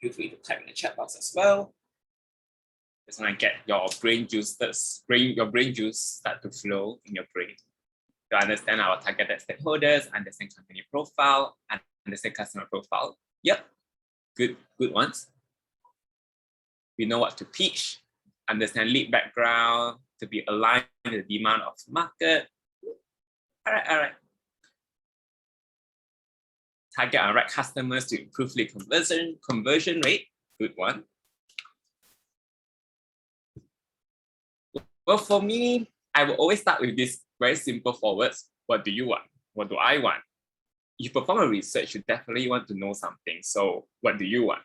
Feel free to type in the chat box as well. Just want to get your brain juice start to flow in your brain. To understand our targeted stakeholders, understand company profile, and understand customer profile. Yep, good ones. We know what to pitch, understand lead background to be aligned with the demand of the market. All right. Target our right customers to improve lead conversion rate. Good one. Well, for me, I will always start with this very simple 4 words. What do you want? What do I want? If you perform a research, you definitely want to know something. So what do you want?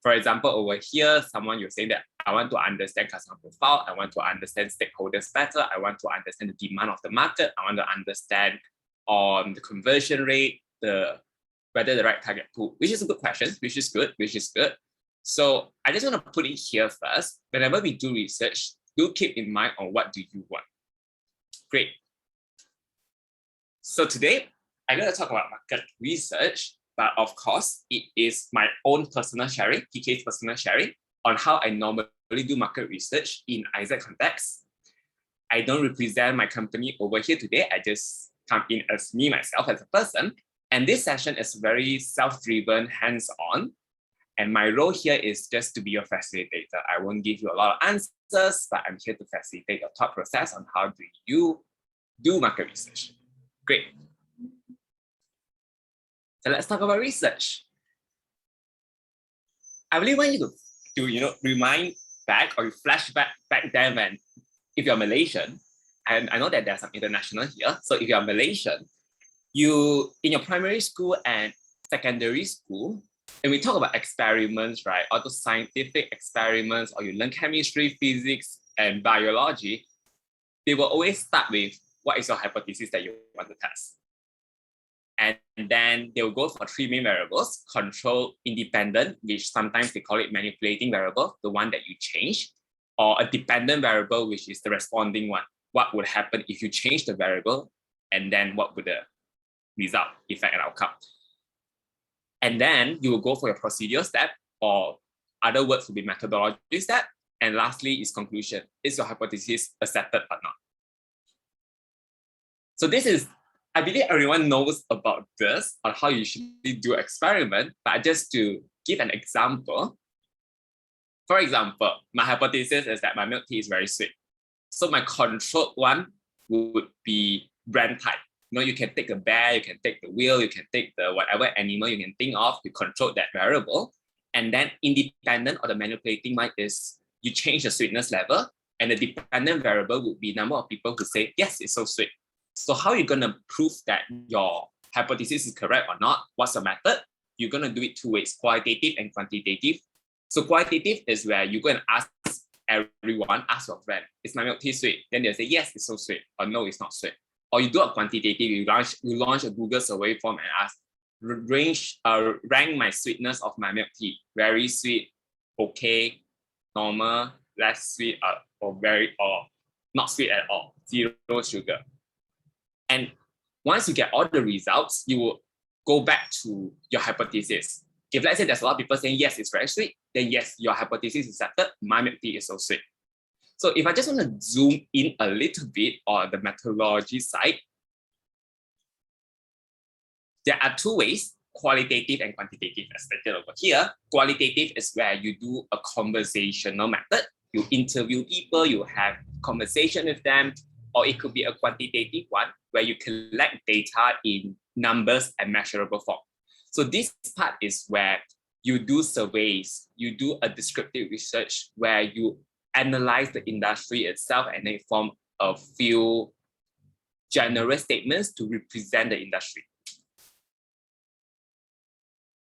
For example, over here, someone you're saying that I want to understand customer profile. I want to understand stakeholders better. I want to understand the demand of the market. I want to understand the conversion rate, whether the right target pool, which is a good question, which is good. So I just want to put it here first. Whenever we do research, do keep in mind on what do you want. Great. So today, I'm going to talk about market research, but of course, it is my own personal sharing, TK's personal sharing on how I normally do market research in Isaac context. I don't represent my company over here today. I just come in as me, myself, as a person. And this session is very self-driven, hands-on. And my role here is just to be your facilitator. I won't give you a lot of answers, but I'm here to facilitate your thought process on how do you do market research. Great. So let's talk about research. I really want you to rewind back or flash back then when, if you're Malaysian, and I know that there's some international here. So if you're Malaysian, in your primary school and secondary school, and we talk about experiments, right? All those scientific experiments, or you learn chemistry, physics, and biology, they will always start with what is your hypothesis that you want to test. And then they will go for 3 main variables: control, independent, which sometimes they call it manipulating variable, the one that you change, or a dependent variable, which is the responding one. What would happen if you change the variable, and then what would the result, effect, and outcome? And then you will go for your procedure step, or other words would be methodology step. And lastly is conclusion. Is your hypothesis accepted or not? So this is, I believe everyone knows about this, on how you usually do experiment, but just to give an example. For example, my hypothesis is that my milk tea is very sweet. So my controlled one would be brand type. You can take a bear, you can take the whale, you can take the whatever animal you can think of to control that variable. And then independent or the manipulating one is you change the sweetness level, and the dependent variable would be number of people who say, yes, it's so sweet. So how are you going to prove that your hypothesis is correct or not? What's the method? You're going to do it 2 ways, qualitative and quantitative. So qualitative is where you go and ask everyone, ask your friend, is my milk tea sweet? Then they'll say, yes, it's so sweet, or no, it's not sweet. Or you do a quantitative, you launch a Google survey form and ask, rank my sweetness of my milk tea. Very sweet, okay, normal, less sweet, or not sweet at all, 0 sugar. And once you get all the results, you will go back to your hypothesis. If let's say there's a lot of people saying, yes, it's very sweet, then yes, your hypothesis is accepted, my milk tea is so sweet. So if I just want to zoom in a little bit on the methodology side, there are 2 ways, qualitative and quantitative, as stated over here. Qualitative is where you do a conversational method. You interview people, you have conversation with them, or it could be a quantitative one where you collect data in numbers and measurable form. So this part is where you do surveys, you do a descriptive research where you analyze the industry itself and then form a few general statements to represent the industry.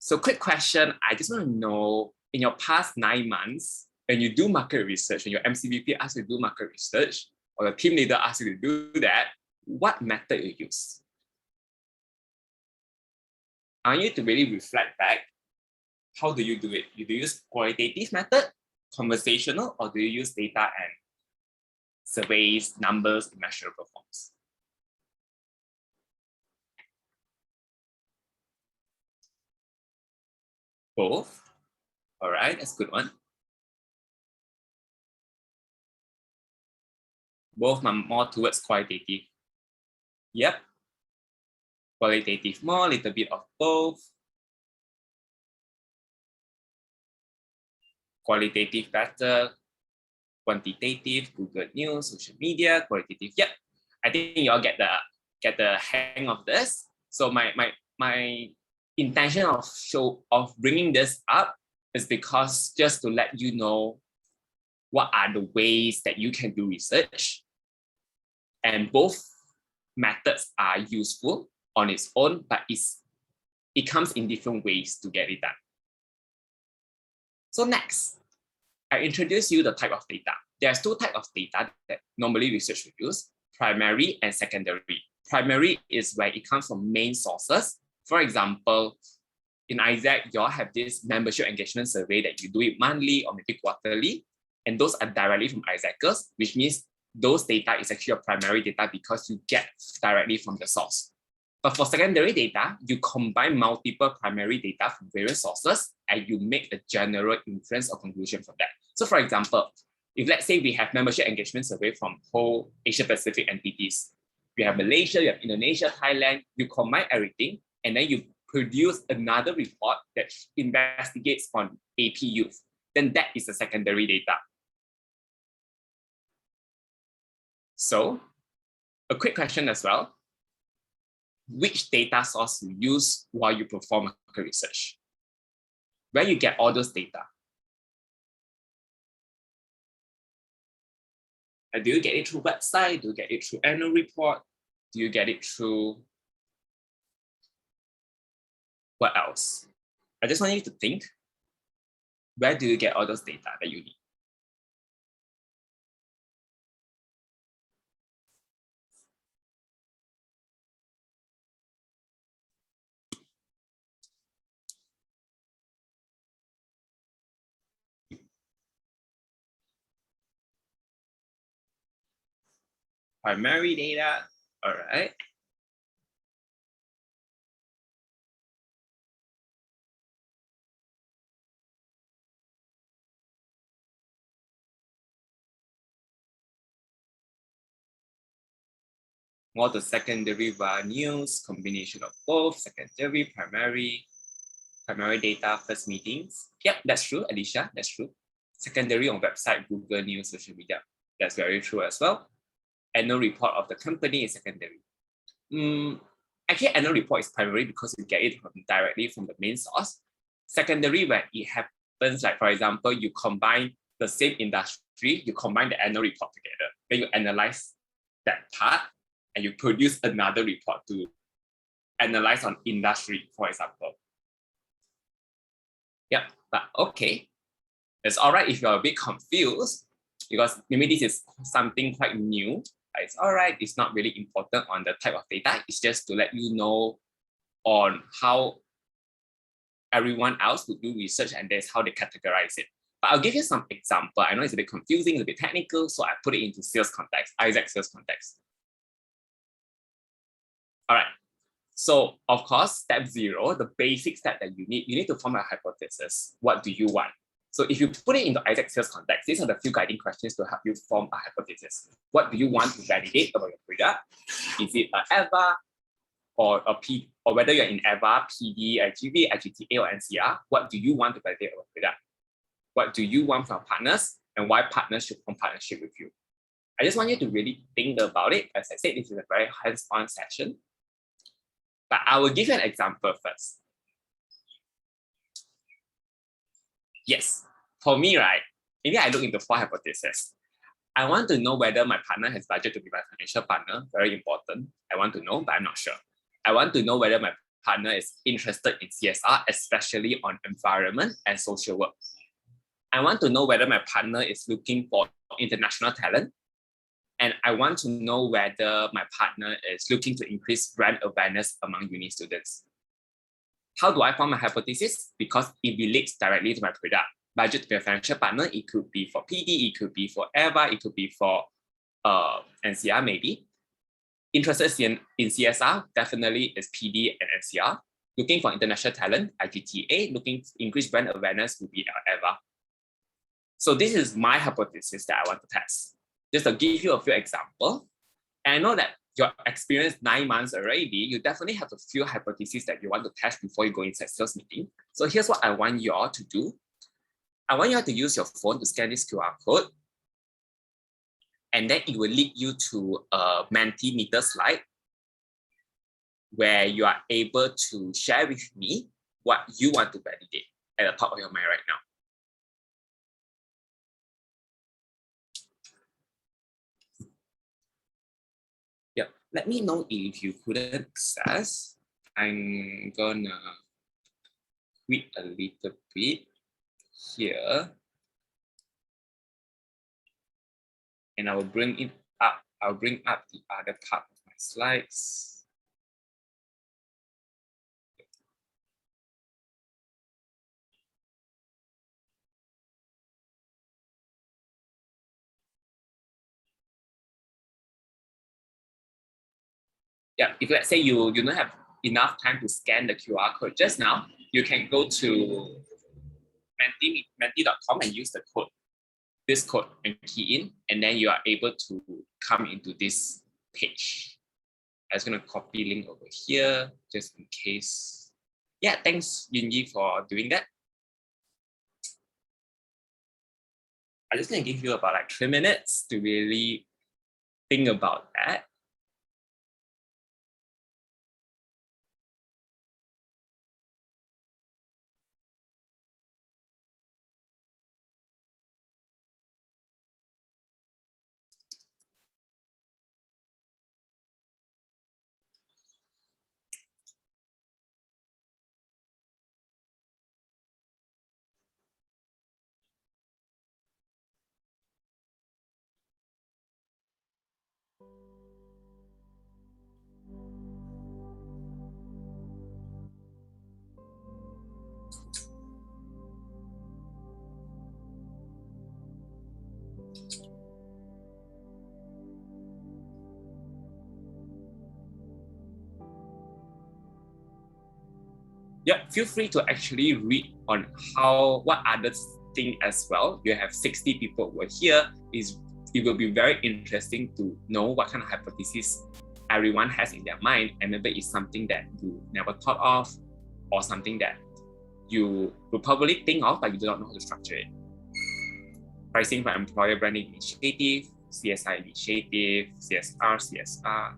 So quick question, I just want to know, in your past 9 months, when you do market research, when your MCVP asks you to do market research, or the team leader asks you to do that, what method you use? I want you to really reflect back, how do you do it? Do you use qualitative method, conversational, or do you use data and surveys, numbers, and measurable forms? Both. All right, that's a good one. Both are more towards qualitative. Yep. Qualitative more, a little bit of both. Qualitative better, quantitative, Google News, social media, qualitative. Yep. I think you all get the hang of this. So my intention of bringing this up is because just to let you know what are the ways that you can do research. And both methods are useful on its own, but it comes in different ways to get it done. So next, I introduce you the type of data. There's two types of data that normally research will use, primary and secondary. Primary is where it comes from main sources. For example, in Isaac, you all have this membership engagement survey that you do it monthly or maybe quarterly, and those are directly from Isaacers, which means those data is actually your primary data because you get directly from the source. But for secondary data, you combine multiple primary data from various sources and you make a general inference or conclusion from that. So for example, if let's say we have membership engagement survey from whole Asia Pacific entities, we have Malaysia, you have Indonesia, Thailand, you combine everything and then you produce another report that investigates on AP youth, then that is the secondary data. So a quick question as well. Which data source you use while you perform market research? Where you get all those data? Do you get it through website? Do you get it through annual report? Do you get it through what else? I just want you to think, where do you get all those data that you need? Primary data, all right. More the secondary via news, combination of both, secondary, primary data, first meetings. Yep, that's true, Alicia, that's true. Secondary on website, Google News, social media. That's very true as well. Annual report of the company is secondary. Actually, annual report is primary because you get it directly from the main source. Secondary, when it happens, like for example, you combine the same industry, you combine the annual report together, then you analyze that part and you produce another report to analyze on industry, for example. Yeah, but okay. It's all right if you're a bit confused because maybe this is something quite new. It's all right. It's not really important on the type of data. It's just to let you know on how everyone else would do research and that's how they categorize it. But I'll give you some example. I know it's a bit confusing, it's a bit technical, so I put it into sales context, Isaac sales context. All right. So of course, step 0, the basic step that you need to form a hypothesis. What do you want? So if you put it into Isaac sales context, these are the few guiding questions to help you form a hypothesis. What do you want to validate about your product? Is it an EVA or a P, or whether you're in EVA, PD, IGV, IGTA, or NCR? What do you want to validate about your product? What do you want from partners, and why partners should form partnership with you? I just want you to really think about it. As I said, this is a very hands-on session. But I will give you an example first. Yes, for me, right, maybe I look into 4 hypotheses. I want to know whether my partner has budget to be my financial partner, very important. I want to know, but I'm not sure. I want to know whether my partner is interested in CSR, especially on environment and social work. I want to know whether my partner is looking for international talent. And I want to know whether my partner is looking to increase brand awareness among uni students. How do I form a hypothesis? Because it relates directly to my product. Budget to be a financial partner, it could be for PD, it could be for EVA, it could be for NCR maybe. Interested in CSR, definitely is PD and NCR. looking for international talent, IGTA, looking to increase brand awareness would be EVA. So this is my hypothesis that I want to test. Just to give you a few examples. And I know that your experience 9 months already, you definitely have a few hypotheses that you want to test before you go inside sales meeting. So here's what I want you all to do. I want you all to use your phone to scan this QR code. And then it will lead you to a Mentimeter slide where you are able to share with me what you want to validate at the top of your mind right now. Yeah, let me know if you couldn't access. I'm gonna quit a little bit here. And I will bring it up. I'll bring up the other part of my slides. Yeah, if let's say you don't have enough time to scan the QR code just now, you can go to menti.com and use the code, this code, and key in, and then you are able to come into this page. I'm just gonna copy link over here just in case. Yeah, thanks Yunyi for doing that. I'm just gonna give you about like 3 minutes to really think about that. Yeah, feel free to actually read on what others think as well. You have 60 people who are here. It will be very interesting to know what kind of hypothesis everyone has in their mind, and maybe it's something that you never thought of, or something that you will probably think of, but you do not know how to structure it. Pricing for employer branding initiative, CSI initiative, CSR.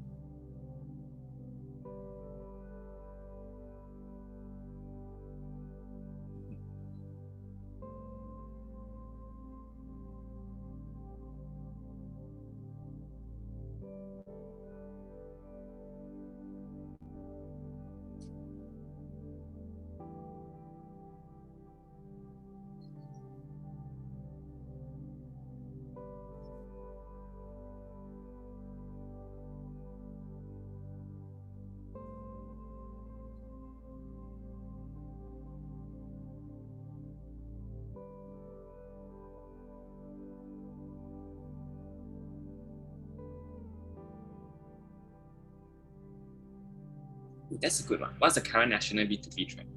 That's a good one. What's the current national B2B trend?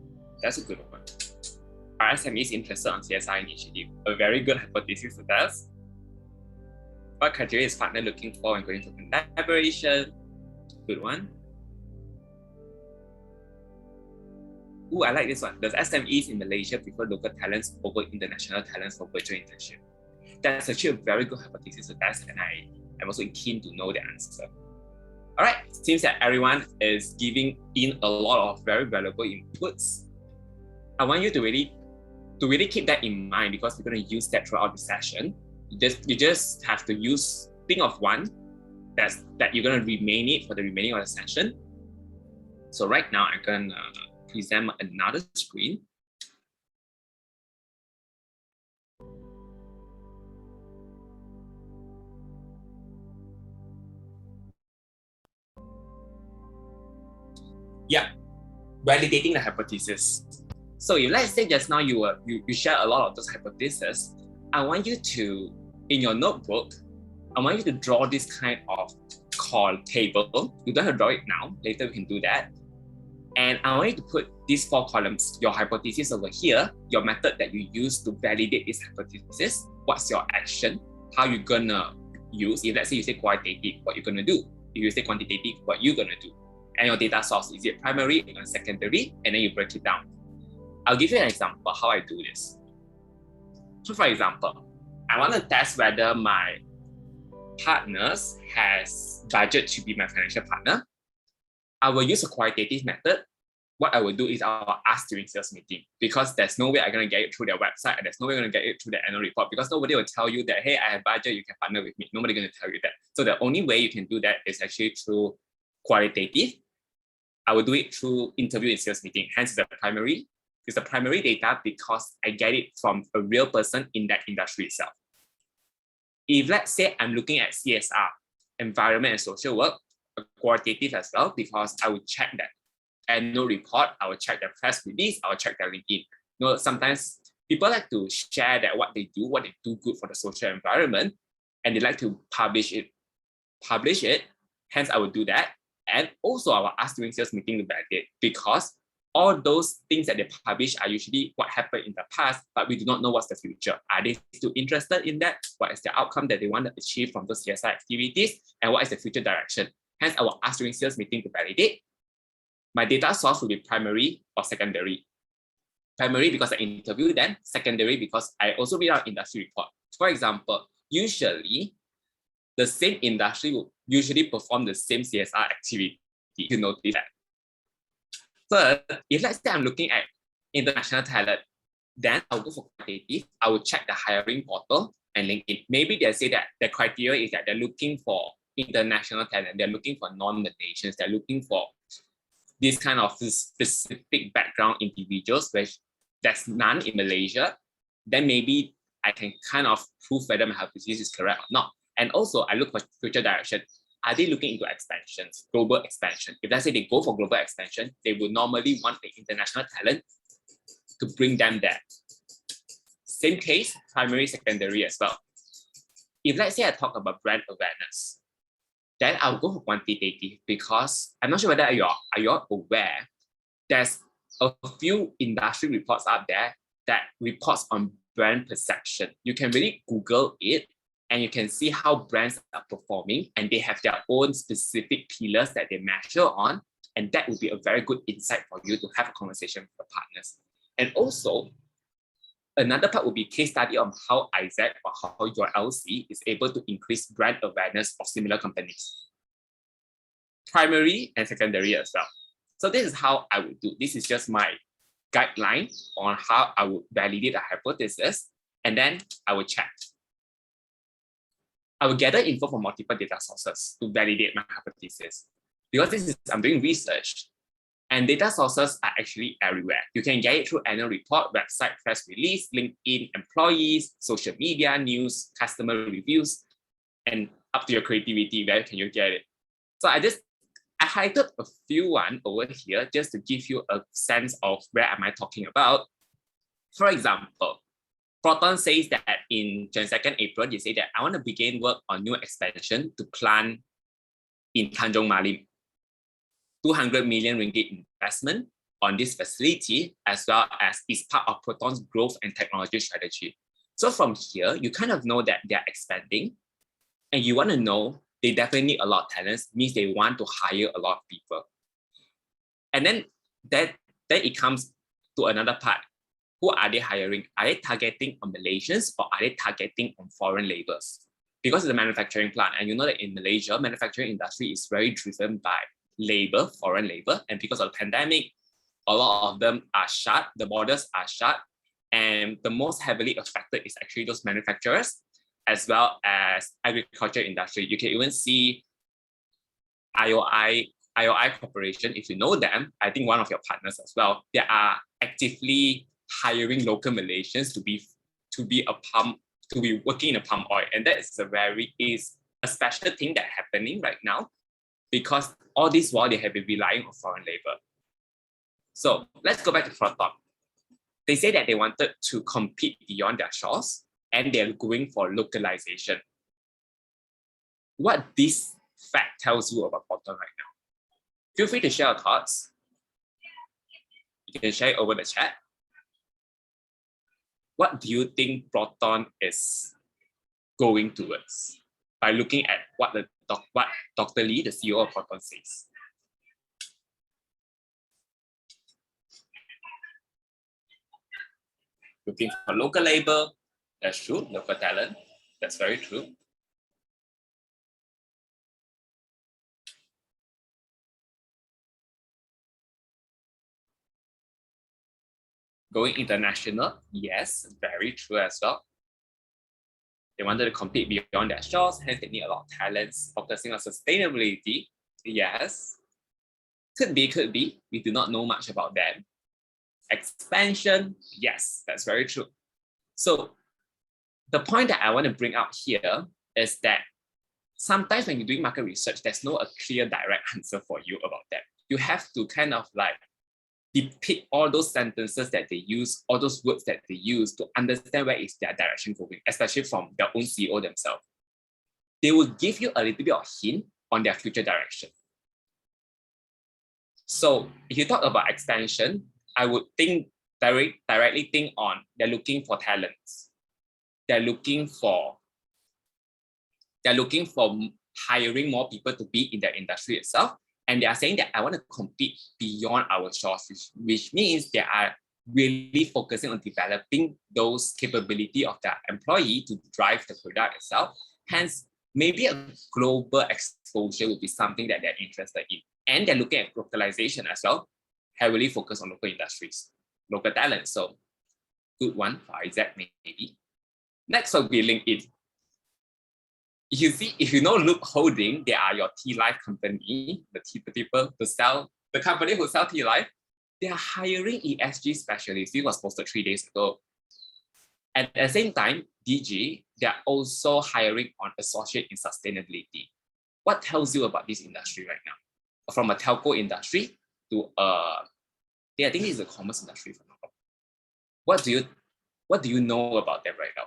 That's a good one. Are SMEs interested on CSI initiative? A very good hypothesis to test. What criteria is partner looking for when going for collaboration? Good one. Ooh, I like this one. Does SMEs in Malaysia prefer local talents over international talents for virtual internship? That's actually a very good hypothesis to test, and I am also keen to know the answer. All right, seems that everyone is giving in a lot of very valuable inputs. I want you to really keep that in mind, because we're going to use that throughout the session. You just have to think of one that you're going to remain it for the remaining of the session. So right now I'm going to present another screen. Yeah, validating the hypothesis. So if let's say just now you share a lot of those hypotheses, I want you to, in your notebook, I want you to draw this kind of call table. You don't have to draw it now, later we can do that. And I want you to put these 4 columns, your hypothesis over here, your method that you use to validate this hypothesis, what's your action, how you're gonna use. If let's say you say qualitative, what you're gonna do. If you say quantitative, what you're gonna do. And your data source, is it primary or secondary? And then you break it down. I'll give you an example how I do this. So for example, I want to test whether my partners has budget to be my financial partner. I will use a qualitative method. What I will do is I will ask during sales meeting, because there's no way I'm going to get it through their website, and there's no way I'm going to get it through the annual report, because nobody will tell you that, hey, I have budget, you can partner with me. Nobody's going to tell you that. So the only way you can do that is actually through qualitative. I will do it through interview and sales meeting. Hence, the primary. It's the primary data because I get it from a real person in that industry itself. If let's say I'm looking at CSR, environment and social work, qualitative as well, because I will check that annual report, I will check their press release, I will check their LinkedIn. You know, sometimes people like to share that what they do good for the social environment, and they like to publish it. Hence, I will do that. And also, I will ask during sales meeting to validate, because all those things that they publish are usually what happened in the past, but we do not know what's the future. Are they still interested in that? What is the outcome that they want to achieve from those CSR activities? And what is the future direction? Hence, I will ask during sales meeting to validate. My data source will be primary or secondary. Primary because I interview them, secondary because I also read out industry report. For example, usually the same industry will usually perform the same CSR activity. You notice that. Third, if let's say I'm looking at international talent, then I'll go for quantitative. I will check the hiring portal and LinkedIn. Maybe they say that the criteria is that they're looking for international talent, they're looking for non-Malaysians, they're looking for this kind of specific background individuals, which there's none in Malaysia. Then maybe I can kind of prove whether my hypothesis is correct or not. And also, I look for future direction. Are they looking into expansions, global expansion? If let's say they go for global expansion, they would normally want the international talent to bring them there. Same case, primary, secondary as well. If let's say I talk about brand awareness, then I'll go for quantitative, because I'm not sure whether are you aware, there's a few industry reports out there that reports on brand perception. You can really Google it, and you can see how brands are performing, and they have their own specific pillars that they measure on. And that would be a very good insight for you to have a conversation with your partners. And also, another part would be case study on how Isaac or how your LC is able to increase brand awareness of similar companies. Primary and secondary as well. So this is how I would do. This is just my guideline on how I would validate a hypothesis, and then I will check. I will gather info from multiple data sources to validate my hypothesis. Because I'm doing research, and data sources are actually everywhere. You can get it through annual report, website, press release, LinkedIn, employees, social media, news, customer reviews, and up to your creativity, where can you get it? So I highlighted a few one over here just to give you a sense of where am I talking about. For example, Proton says that in 22nd April, they say that I want to begin work on new expansion to plant in Tanjung Malim. 200 million ringgit investment on this facility, as well as is part of Proton's growth and technology strategy. So from here, you kind of know that they're expanding, and you want to know they definitely need a lot of talents, means they want to hire a lot of people. And then it comes to another part. Who are they hiring? Are they targeting on Malaysians, or are they targeting on foreign laborers? Because it's a manufacturing plant, and you know that in Malaysia, manufacturing industry is very driven by labor, foreign labor, and because of the pandemic, a lot of them are shut, the borders are shut, and the most heavily affected is actually those manufacturers, as well as agriculture industry. You can even see IOI Corporation, if you know them, I think one of your partners as well, they are actively hiring local Malaysians to be working in a palm oil, and that is a special thing that's happening right now, because all this while they have been relying on foreign labor. So let's go back to Proton. They say that they wanted to compete beyond their shores, and they're going for localization. What this fact tells you about Proton right now? Feel free to share your thoughts. You can share it over the chat. What do you think Proton is going towards by looking at what Dr. Lee, the CEO of Proton, says? Looking for local labor, that's true. Local talent, that's very true. Going international, yes, very true as well. They wanted to compete beyond their shores, hence they need a lot of talents. Focusing on sustainability, yes. Could be. We do not know much about them. Expansion, yes, that's very true. So the point that I want to bring out here is that sometimes when you're doing market research, there's no a clear direct answer for you about that. You have to kind of like depict all those sentences that they use, all those words that they use to understand where is their direction going, especially from their own CEO themselves. They will give you a little bit of hint on their future direction. So if you talk about expansion, I would think directly think on they're looking for talents. They're looking for hiring more people to be in their industry itself. And they are saying that I want to compete beyond our shores, which means they are really focusing on developing those capability of their employee to drive the product itself. Hence, maybe a global exposure would be something that they're interested in. And they're looking at localization as well, heavily focused on local industries, local talent. So good one for Isaac, maybe. Next will be LinkedIn. If you know Loop Holding, they are your T-Life company, the company who sell T-Life, they are hiring ESG specialists. It was posted 3 days ago. And at the same time, DG, they are also hiring on associate in sustainability. What tells you about this industry right now? From a telco industry to I think it's a commerce industry. What do you know about them right now?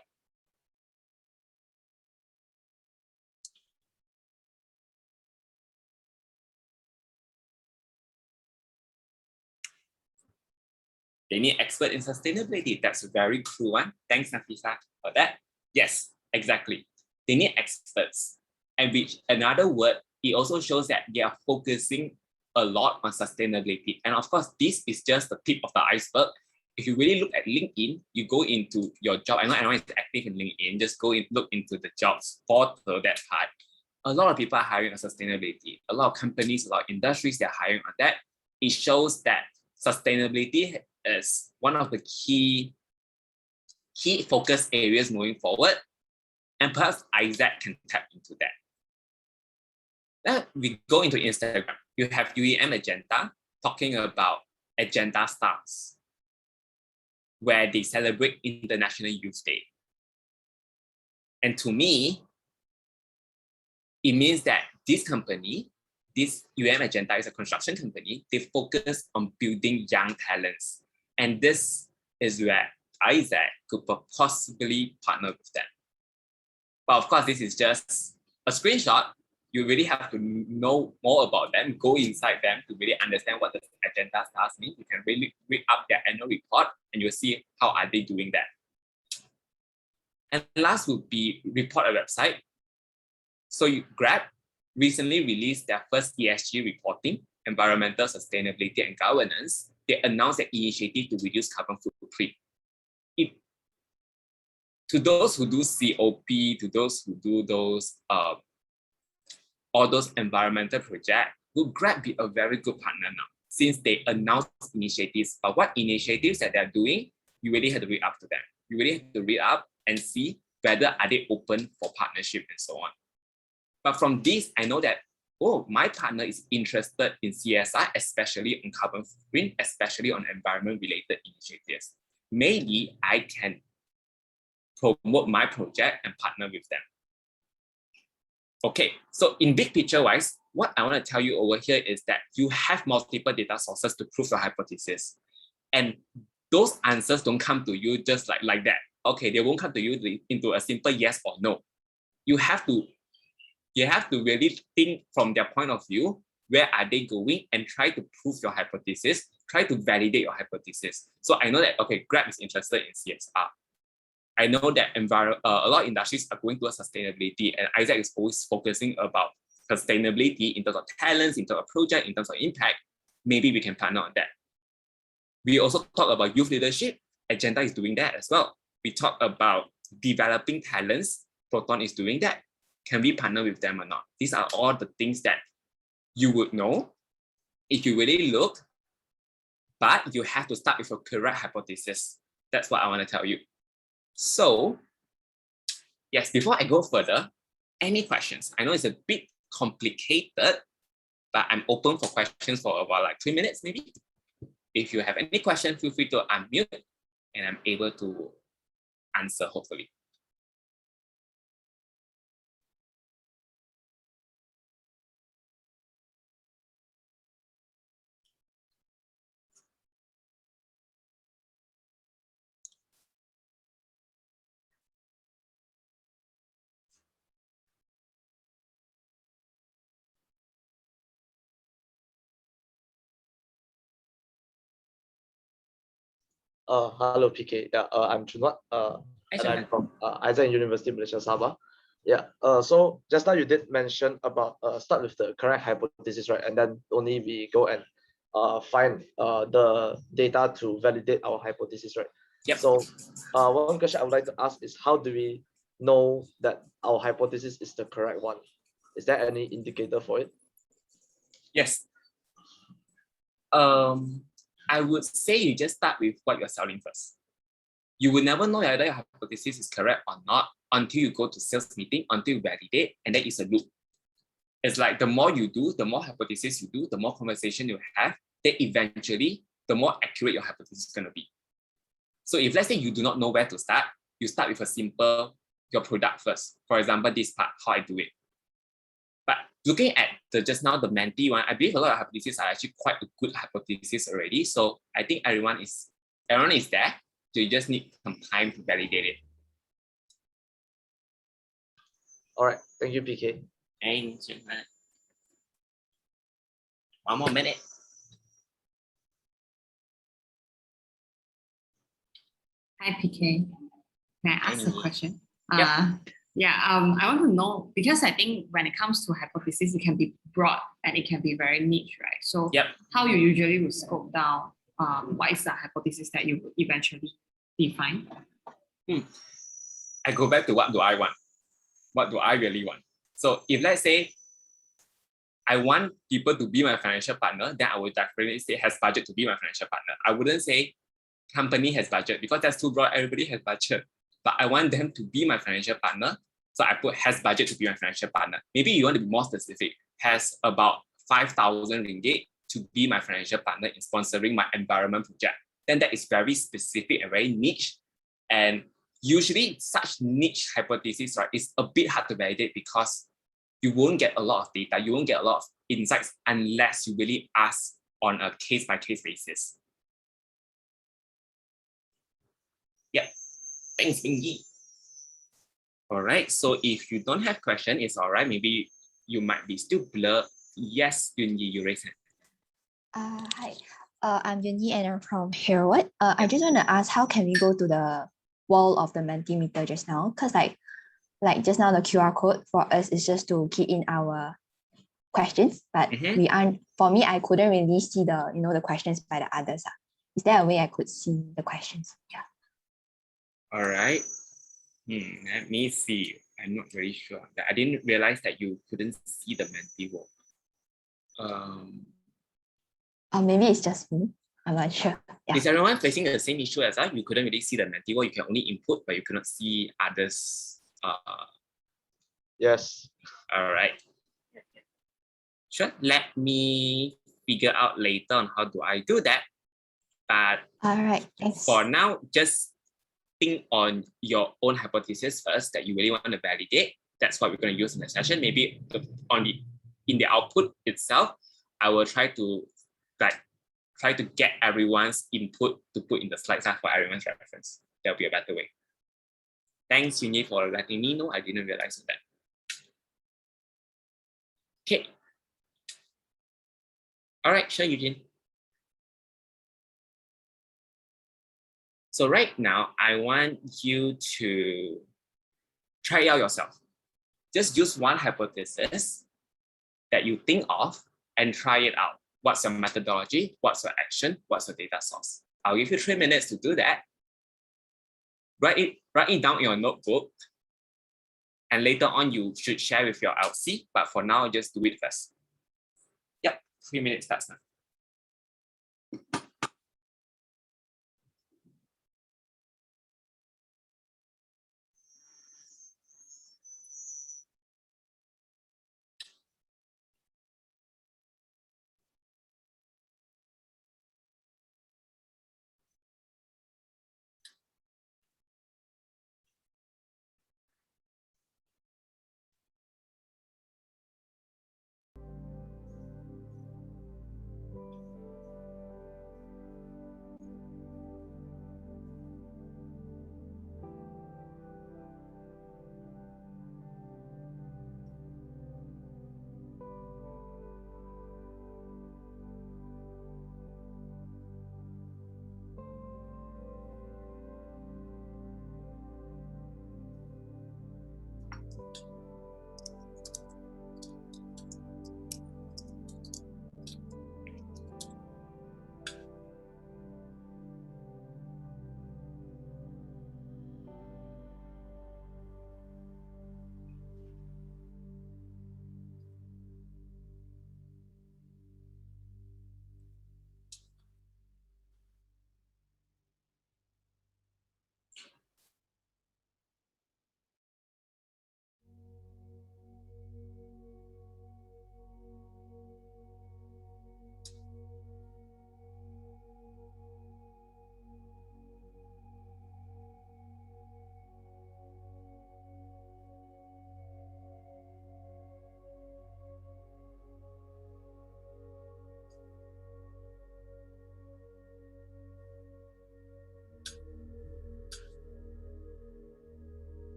They need expert in sustainability. That's a very cool one. Thanks, Nafisa, for that. Yes, exactly. They need experts. And which another word, it also shows that they are focusing a lot on sustainability. And of course, this is just the tip of the iceberg. If you really look at LinkedIn, you go into your job. I know anyone is active in LinkedIn, just look into the jobs portal, that part. A lot of people are hiring on sustainability. A lot of companies, a lot of industries, they're hiring on that. It shows that sustainability is one of the key focus areas moving forward. And perhaps Isaac can tap into that. Then we go into Instagram. You have UEM Agenda talking about Agenda Stars, where they celebrate International Youth Day. And to me, it means that this company, this UEM Agenda is a construction company. They focus on building young talents. And this is where Isaac could possibly partner with them. But of course, this is just a screenshot. You really have to know more about them, go inside them to really understand what the agenda stars mean. You can really read up their annual report and you'll see how are they doing that. And last would be report a website. So Grab recently released their first ESG reporting, environmental sustainability and governance. They announced an initiative to reduce carbon footprint. To those who do COP, to those who do those all those environmental projects, will Grab be a very good partner now, since they announced initiatives. But what initiatives that they're doing, you really have to read up to them. You really have to read up and see whether are they open for partnership and so on. But from this, I know that, oh, my partner is interested in CSR, especially on carbon footprint, especially on environment-related initiatives. Maybe I can promote my project and partner with them. Okay, so in big picture wise, what I want to tell you over here is that you have multiple data sources to prove your hypothesis. And those answers don't come to you just like that. Okay, they won't come to you into a simple yes or no. You have to really think from their point of view, where are they going, and try to prove your hypothesis try to validate your hypothesis. So I know that, okay, Grab is interested in CSR. I know that a lot of industries are going towards sustainability, and Isaac is always focusing about sustainability in terms of talents, in terms of project, in terms of impact. Maybe we can partner on that. We also talk about youth leadership. Agenda is doing that as well. We talk about developing talents. Proton is doing that. Can we partner with them or not? These are all the things that you would know if you really look, but you have to start with a correct hypothesis. That's what I want to tell you. So, yes, before I go further, any questions? I know it's a bit complicated, but I'm open for questions for about like 3 minutes maybe. If you have any questions, feel free to unmute and I'm able to answer, hopefully. Hello, PK. Yeah, I'm Chunwat. And I'm from Isaac University, Malaysia, Sabah. Yeah. So just now you did mention about start with the correct hypothesis, right? And then only we go and find the data to validate our hypothesis, right? Yep. So one question I would like to ask is, how do we know that our hypothesis is the correct one? Is there any indicator for it? Yes. I would say you just start with what you're selling first. You will never know whether your hypothesis is correct or not until you go to sales meeting, until you validate, and then it's a loop. It's like the more you do, the more hypothesis you do, the more conversation you have, then eventually, the more accurate your hypothesis is going to be. So if let's say you do not know where to start, you start with a simple, your product first. For example, this part, how I do it. But looking at just now the mentee one, I believe a lot of hypotheses are actually quite a good hypothesis already. So I think everyone is there. So you just need some time to validate it. All right. Thank you, PK. Thanks. One more minute. Hi, PK. May I ask a question? Yep. I want to know, because I think when it comes to hypothesis, it can be broad and it can be very niche, right? So yep. How you usually will scope down what is the hypothesis that you eventually define? I go back to what do I want? What do I really want? So if let's say I want people to be my financial partner, then I would definitely say has budget to be my financial partner. I wouldn't say company has budget because that's too broad. Everybody has budget. But I want them to be my financial partner. So I put has budget to be my financial partner. Maybe you want to be more specific. Has about 5,000 ringgit to be my financial partner in sponsoring my environment project. Then that is very specific and very niche. And usually such niche hypothesis, right, is a bit hard to validate because you won't get a lot of data. You won't get a lot of insights unless you really ask on a case-by-case basis. Yeah. Thanks, Bingy. All right, so if you don't have question, it's all right. Maybe you might be still blurred. Yes, Yunyi, you raise hand. Hi, I'm Yunyi and I'm from Herwood. I just want to ask, how can we go to the wall of the Mentimeter just now? Because like just now the QR code for us is just to key in our questions, but we aren't. For me, I couldn't really see the the questions by the others. Is there a way I could see the questions? Yeah. All right. Let me see. I'm not very sure. I didn't realize that you couldn't see the Menti wall. Maybe it's just me. I'm not sure. Yeah. Is everyone facing the same issue as us? You couldn't really see the Menti wall. You can only input, but you cannot see others. Yes. All right. Sure. Let me figure out later on how do I do that. But all right. Thanks. For now, just think on your own hypothesis first that you really want to validate. That's what we're going to use in the session. Maybe in the output itself, I will try to get everyone's input to put in the slides for everyone's reference. That'll be a better way. Thanks, Yunyi, for letting me know. I didn't realize that. Okay. All right, sure, Eugene. So right now, I want you to try it out yourself. Just use one hypothesis that you think of and try it out. What's your methodology? What's your action? What's your data source? I'll give you 3 minutes to do that. Write it down in your notebook. And later on, you should share with your LC. But for now, just do it first. Yep, 3 minutes starts now.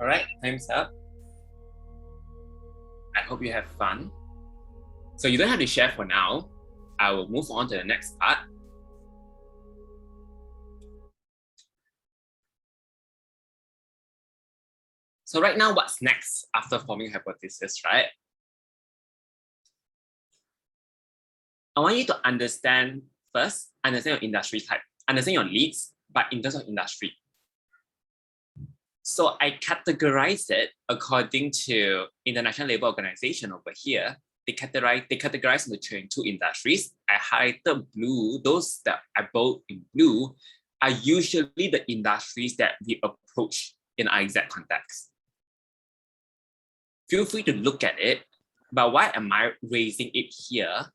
All right, time's up. I hope you have fun. So you don't have to share for now. I will move on to the next part. So right now, what's next after forming hypothesis, right? I want you to understand your industry type, understand your leads, but in terms of industry. So I categorize it according to International Labour Organization over here. They categorize into 2 industries. I highlighted blue. Those that I bold in blue are usually the industries that we approach in our exact context. Feel free to look at it, but why am I raising it here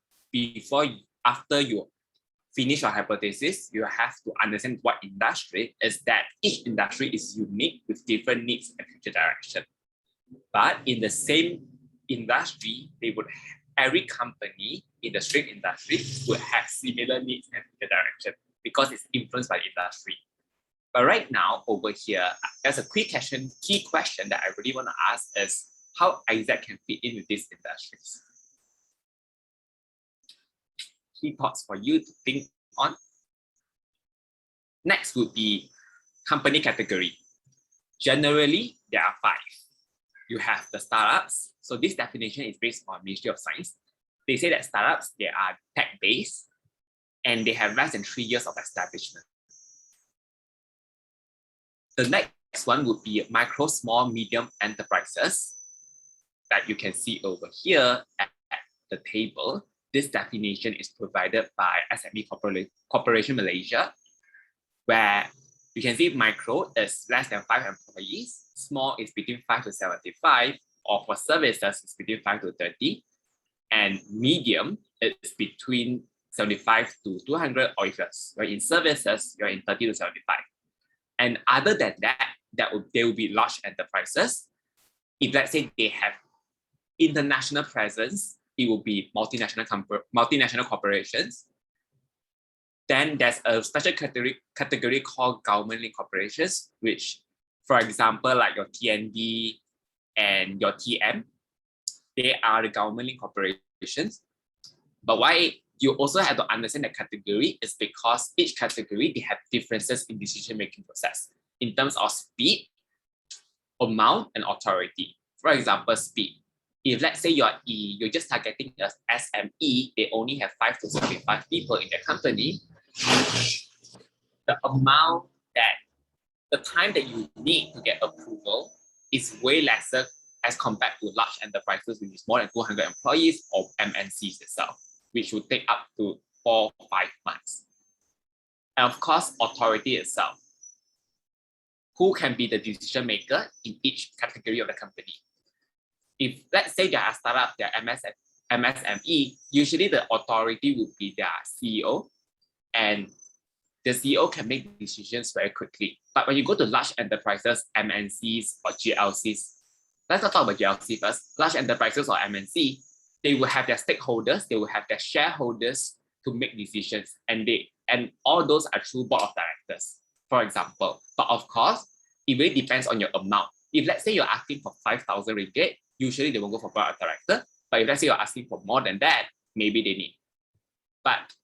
after you finish your hypothesis, you have to understand what industry is that. Each industry is unique with different needs and future direction. But in the same industry, every company in the string industry would have similar needs and future direction because it's influenced by industry. But right now, over here, there's a key question that I really want to ask is how Isaac can fit in with these industries. Key thoughts for you to think on. Next would be company category. Generally, there are 5. You have the startups. So this definition is based on Ministry of Science. They say that startups, they are tech-based and they have less than 3 years of establishment. The next one would be micro, small, medium enterprises that you can see over here at the table. This definition is provided by SME Corporation Malaysia, where you can see micro is less than 5 employees, small is between 5 to 75, or for services it's between 5 to 30, and medium is between 75 to 200, or if you're in services, you're in 30 to 75. And other than that, they will be large enterprises. If let's say they have international presence, it will be multinational corporations. Then there's a special category called government-linked corporations, which, for example, like your TND and your TM, they are the government-linked corporations. But why you also have to understand the category is because each category, they have differences in decision-making process in terms of speed, amount, and authority. For example, speed. If let's say you're E, you're just targeting as SME, they only have 5 to 75 people in their company. The time that you need to get approval is way lesser as compared to large enterprises, which is more than 200 employees, or MNCs itself, which would take up to 4 or 5 months. And of course, authority itself. Who can be the decision maker in each category of the company? If let's say they are a startup, they are MSME, usually the authority would be their CEO, and the CEO can make decisions very quickly. But when you go to large enterprises, MNCs or GLCs, let's not talk about GLC first. Large enterprises or MNC, they will have their stakeholders, they will have their shareholders to make decisions, and all those are through board of directors, for example. But of course, it really depends on your amount. If let's say you're asking for 5,000 ringgit, usually they won't go for board of director. But if let's say you're asking for more than that, maybe they need. But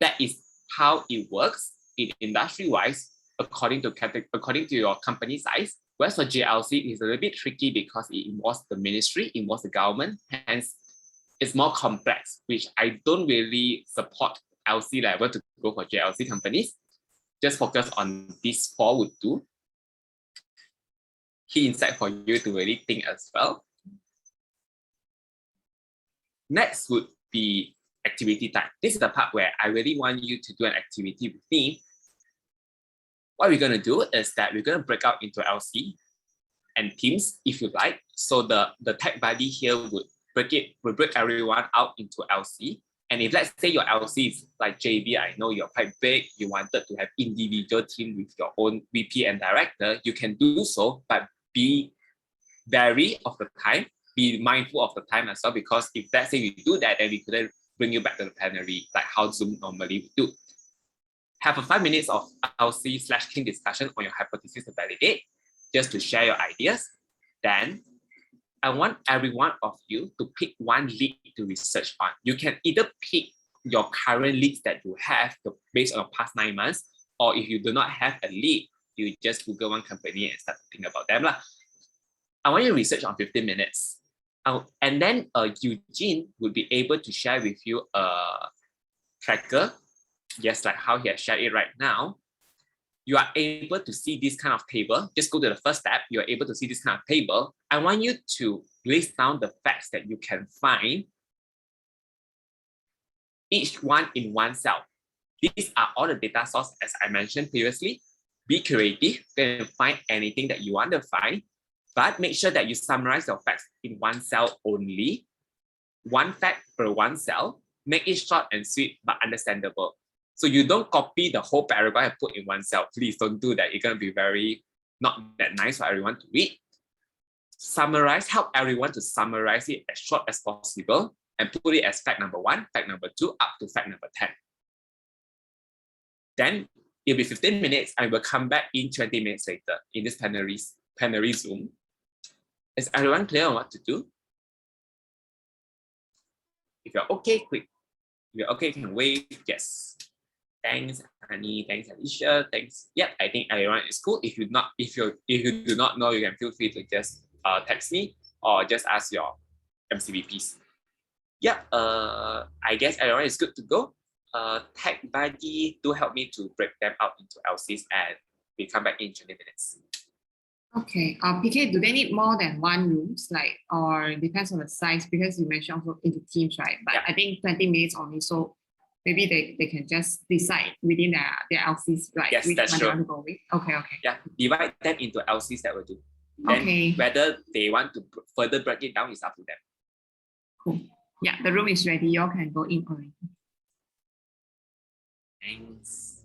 that is how it works in industry-wise, according to your company size. Whereas for GLC, it's a little bit tricky because it involves the ministry, it involves the government, hence it's more complex, which I don't really support LC level to go for GLC companies. Just focus on these 4 would do. Key insight for you to really think as well. Next would be activity time. This is the part where I really want you to do an activity with me. What we're going to do is that we're going to break out into LC and teams, if you like. So the tech buddy here would break everyone out into LC. And if let's say your LC is like JB, I know you're quite big, you wanted to have individual team with your own VP and director, you can do so, but be wary of the time, be mindful of the time as well, because if let's say you do that, then we couldn't bring you back to the plenary like how Zoom normally would do. Have a 5 minutes of LC/team discussion on your hypothesis to validate, just to share your ideas. Then I want every one of you to pick one lead to research on. You can either pick your current leads that you have based on the past 9 months, or if you do not have a lead, you just Google one company and start to think about them. I want you to research on 15 minutes. And then Eugene will be able to share with you a tracker, just like how he has shared it right now. You are able to see this kind of table. Just go to the first step. You are able to see this kind of table. I want you to list down the facts that you can find, each one in one cell. These are all the data sources as I mentioned previously. Be creative and find anything that you want to find, but make sure that you summarize your facts in one cell only. One fact per one cell. make it short and sweet but understandable. So you don't copy the whole paragraph and put in one cell. Please don't do that. It's gonna be very not that nice for everyone to read. Summarize, help everyone to summarize it as short as possible and put it as fact number 1, fact number 2, up to fact number 10. Then it'll be 15 minutes and we'll come back in 20 minutes later in this plenary Zoom. Is everyone clear on what to do? If you're okay, quick. If you're okay, can wave. Yes. Thanks, Annie. Thanks, Alicia. Thanks. Yep, I think everyone is cool. If you do not know, you can feel free to just text me or just ask your MCVPs. Yep. I guess everyone is good to go. Tech buddy, do help me to break them out into LCs and we come back in 20 minutes. Okay. PK, do they need more than one rooms, like, or depends on the size? Because you mentioned also into teams, right? But Yeah. I think 20 minutes only, so maybe they can just decide within their LCs, like Yes, which that's one they true. want to go with. Okay, okay. Yeah, divide them into LCs that will do. Then Okay. whether they want to further break it down is up to them. Cool. Yeah, the room is ready. Y'all can go in already. Thanks.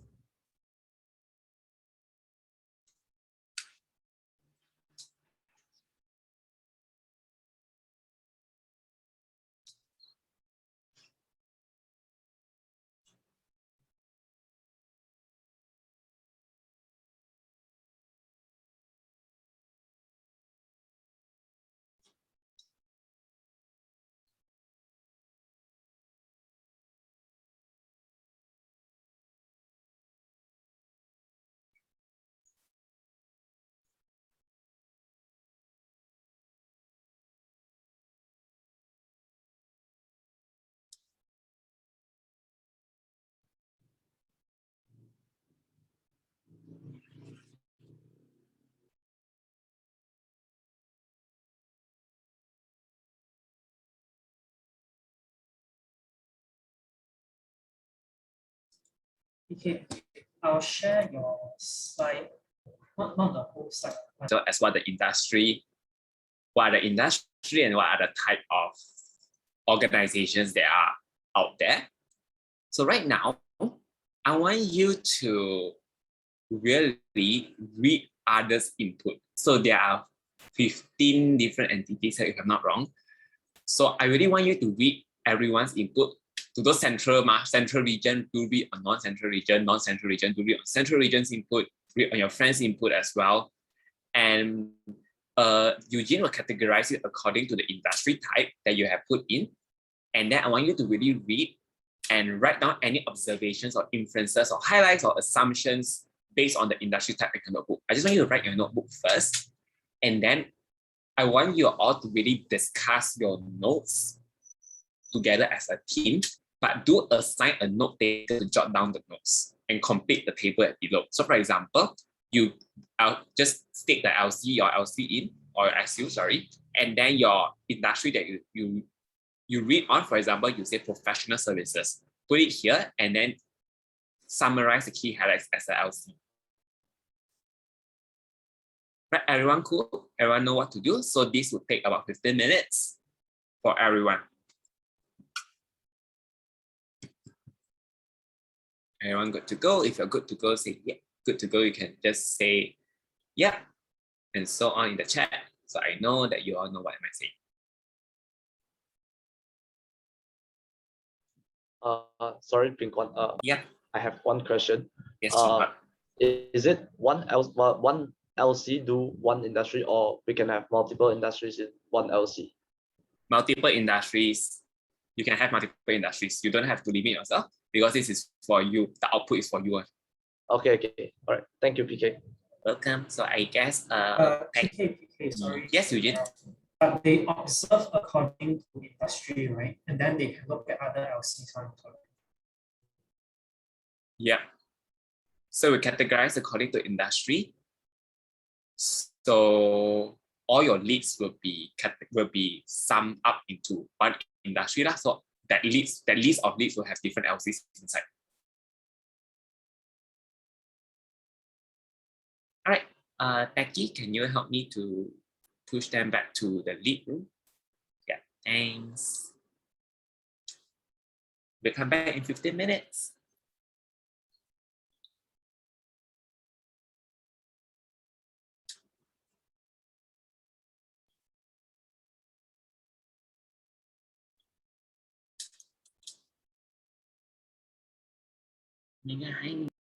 Okay, I'll share your slide, not the whole slide. So as what are the industry and what are the type of organizations that are out there. So right now, I want you to really read others' input. So there are 15 different entities, if I'm not wrong. So I really want you to read everyone's input. To those central region, do read on non-central region, non-central region, do read on central region's input, read on your friend's input as well. And Eugene will categorize it according to the industry type that you have put in. And then I want you to really read and write down any observations or inferences or highlights or assumptions based on the industry type in your notebook. I just want you to write your notebook first. And then I want you all to really discuss your notes together as a team, but do assign a note taker to jot down the notes and complete the table below. So for example, I'll just stick the LC or LC in, or SU, sorry, and then your industry that you read on, for example, you say professional services, put it here and then summarize the key highlights as a LC. Right, everyone cool? Everyone know what to do? So this would take about 15 minutes for everyone. Everyone good to go? If you're good to go, say yeah. Good to go, you can just say yeah, and so on in the chat. So I know that you all know what am I saying. Sorry, Kuan. Yeah. I have one question. Yes, Is it one LC do one industry, or we can have multiple industries in one LC? Multiple industries. You can have multiple industries. You don't have to limit yourself because this is for you. The output is for you. Okay. All right. Thank you, PK. Welcome. So I guess PK, sorry. Yes, Eugene. But they observe according to industry, right? And then they can look at other LCs on top. Yeah. So we categorize according to industry. So all your leads will be summed up into one industry. So that list of leads will have different LCs inside. All right, Becky, can you help me to push them back to the lead room? Yeah, thanks. We'll come back in 15 minutes.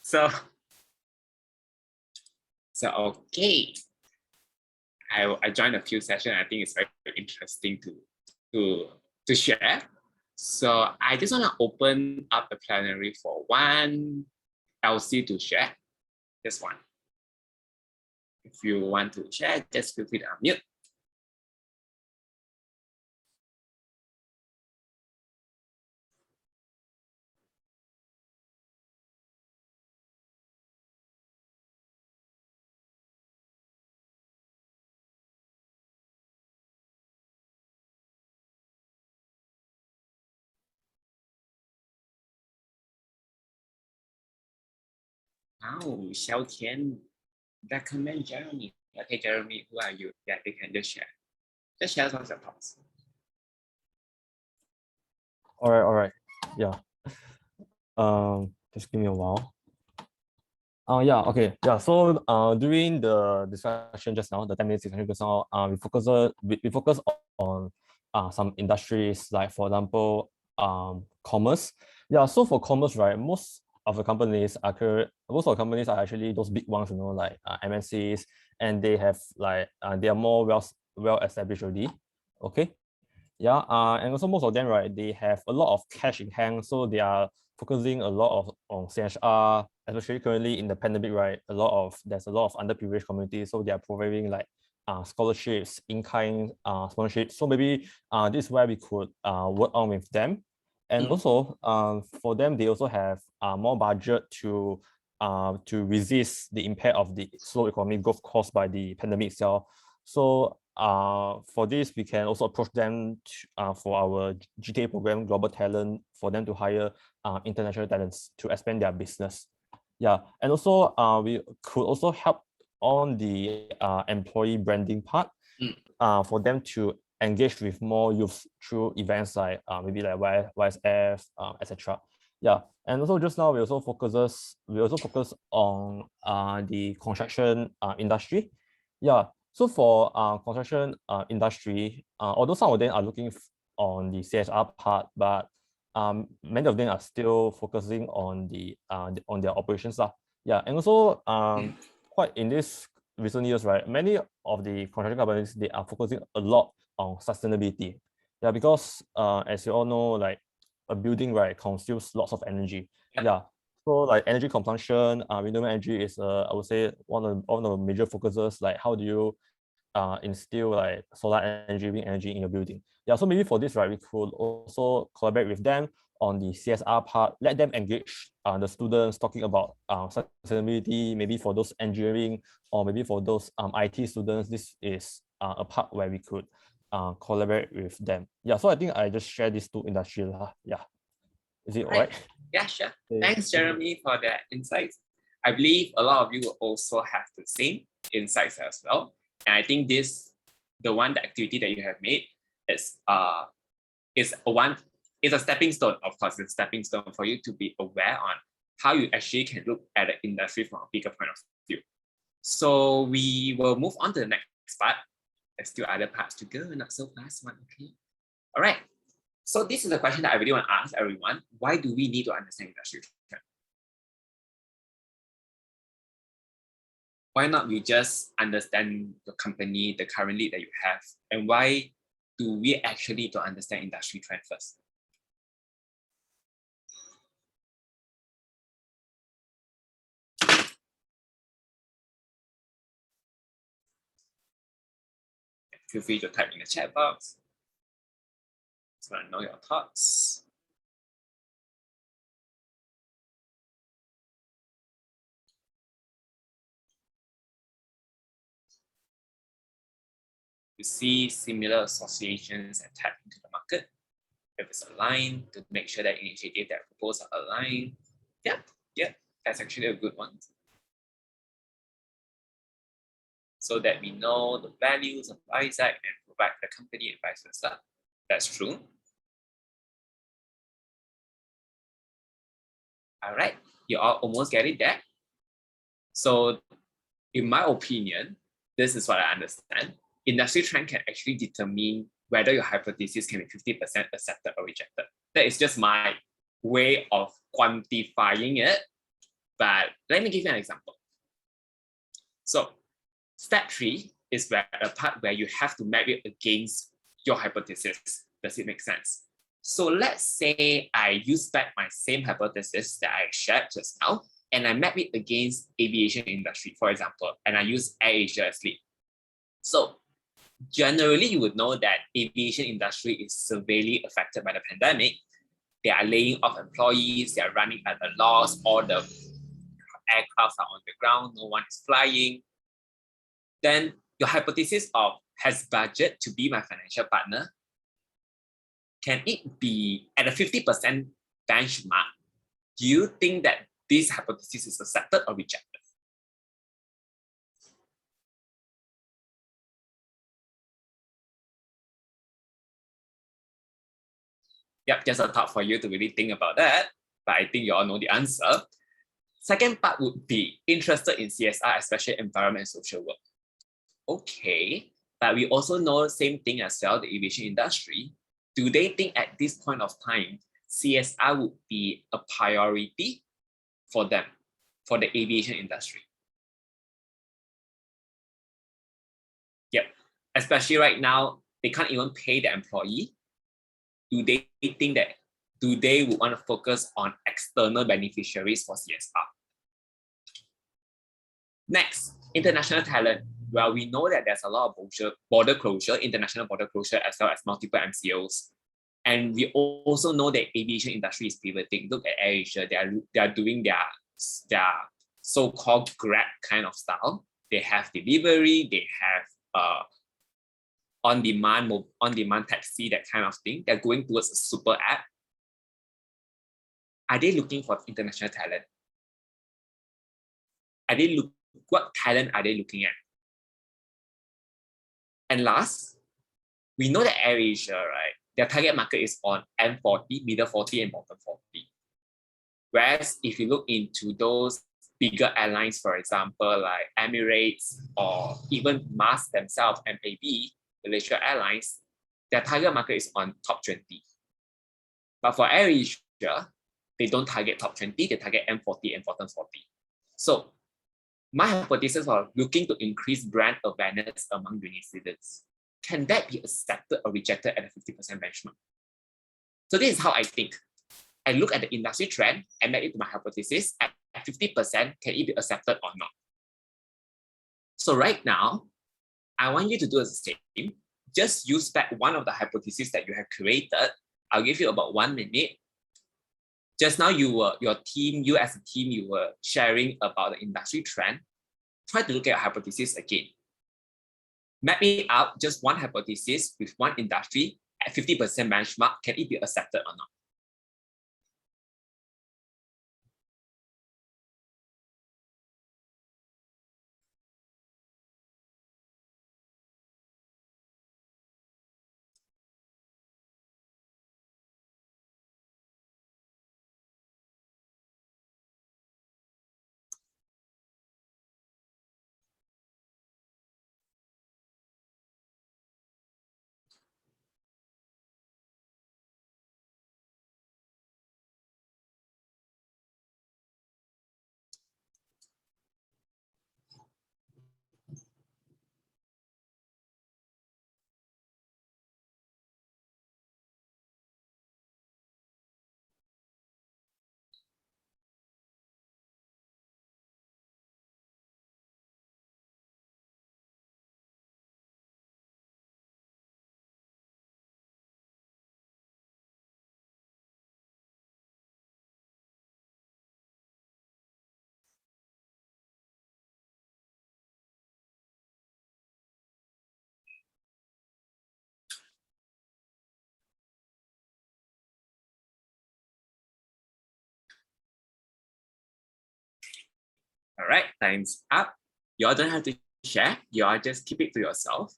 So okay. I joined a few sessions. I think it's very interesting to share. So I just want to open up the plenary for one LC to share. Just one. If you want to share, just feel free to unmute. Oh, Xiao Tian recommend Jeremy. Okay, Jeremy, who are you? Yeah, they can just share. Just share some of your thoughts. All right. Yeah. Just give me a while. Yeah, okay. Yeah, so during the discussion just now, the 10 minutes discussion just now, we focus on some industries, like for example, commerce. Yeah, so for commerce, right, most of the companies are actually those big ones, like MNCs, and they have like they are more well established already. Okay. Yeah, and also most of them, right, they have a lot of cash in hand, so they are focusing a lot on CSR, especially currently in the pandemic, right? There's a lot of underprivileged communities, so they are providing like scholarships, in-kind sponsorships. So maybe this is where we could work on with them. And also for them, they also have more budget to resist the impact of the slow economic growth caused by the pandemic itself. So for this, we can also approach them for our GTA program, Global Talent, for them to hire international talents to expand their business. Yeah, and also we could also help on the employee branding part for them to engage with more youth through events like maybe like YSF, etc. Yeah, and also just now we also focus on the construction industry. Yeah, so for construction industry, although some of them are looking on the CSR part, but many of them are still focusing on on their operations lah. Yeah, and also quite in this recent years, right, many of the construction companies, they are focusing a lot on sustainability. Yeah, because as you all know, like a building, right, consumes lots of energy. Yeah. So like energy consumption, renewable energy is I would say one of the major focuses. Like how do you instill like solar energy, wind energy in your building? Yeah, so maybe for this, right, we could also collaborate with them on the CSR part, let them engage the students talking about sustainability, maybe for those engineering or maybe for those IT students. This is a part where we could collaborate with them. Yeah, so I think I just share these two industries. Yeah, is it all right? Yeah, sure. Thanks, Jeremy, for that insights. I believe a lot of you will also have the same insights as well. And I think the activity that you have made is a stepping stone. Of course, it's a stepping stone for you to be aware on how you actually can look at the industry from a bigger point of view. So we will move on to the next part. There's still other parts to go, not so fast one, okay? All right. So this is a question that I really want to ask everyone. Why do we need to understand industry trend? Why not we just understand the company, the current lead that you have, and why do we actually need to understand industry trend first? Feel free to type in the chat box. Just want to know your thoughts. You see similar associations and tap into the market. If it's aligned, to make sure that initiative that propose are aligned. Yeah, that's actually a good one. So that we know the values of Isaac and provide the company and vice versa. That's true. All right, you all almost get it there. So in my opinion, this is what I understand. Industry trend can actually determine whether your hypothesis can be 50% accepted or rejected. That is just my way of quantifying it. But let me give you an example. So step 3 is where a part where you have to map it against your hypothesis. Does it make sense? So let's say I use back my same hypothesis that I shared just now, and I map it against aviation industry, for example, and I use AirAsia as lead. So generally, you would know that aviation industry is severely affected by the pandemic. They are laying off employees, they are running at a loss, all the aircrafts are on the ground, no one is flying. Then your hypothesis of has budget to be my financial partner, can it be at a 50% benchmark? Do you think that this hypothesis is accepted or rejected? Yep, just a thought for you to really think about that, but I think you all know the answer. Second part would be interested in CSR, especially environment and social work. Okay, but we also know the same thing as well, the aviation industry. Do they think at this point of time, CSR would be a priority for them, for the aviation industry? Yep, especially right now, they can't even pay the employee. Do they think that, do they would want to focus on external beneficiaries for CSR? Next, international talent. Well, we know that there's a lot of border closure, international border closure, as well as multiple MCOs. And we also know that aviation industry is pivoting. Look at AirAsia, they are doing their so-called Grab kind of style. They have delivery, they have on-demand taxi, that kind of thing. They're going towards a super app. Are they looking for international talent? What talent are they looking at? And last, we know that AirAsia, right, their target market is on M40, middle 40, and bottom 40. Whereas if you look into those bigger airlines, for example, like Emirates or even MAS themselves, MAB, Malaysia Airlines, their target market is on top 20. But for AirAsia, they don't target top 20, they target M40 and bottom 40. So my hypothesis of looking to increase brand awareness among uni students, can that be accepted or rejected at a 50% benchmark? So this is how I think. I look at the industry trend and map it to my hypothesis. At 50%, can it be accepted or not? So right now, I want you to do the same. Just use back one of the hypotheses that you have created. I'll give you about 1 minute. Just now, you as a team, you were sharing about the industry trend. Try to look at your hypothesis again. Map it out, just one hypothesis with one industry at 50% benchmark. Can it be accepted or not? All right, time's up. You all don't have to share. You all just keep it to yourself.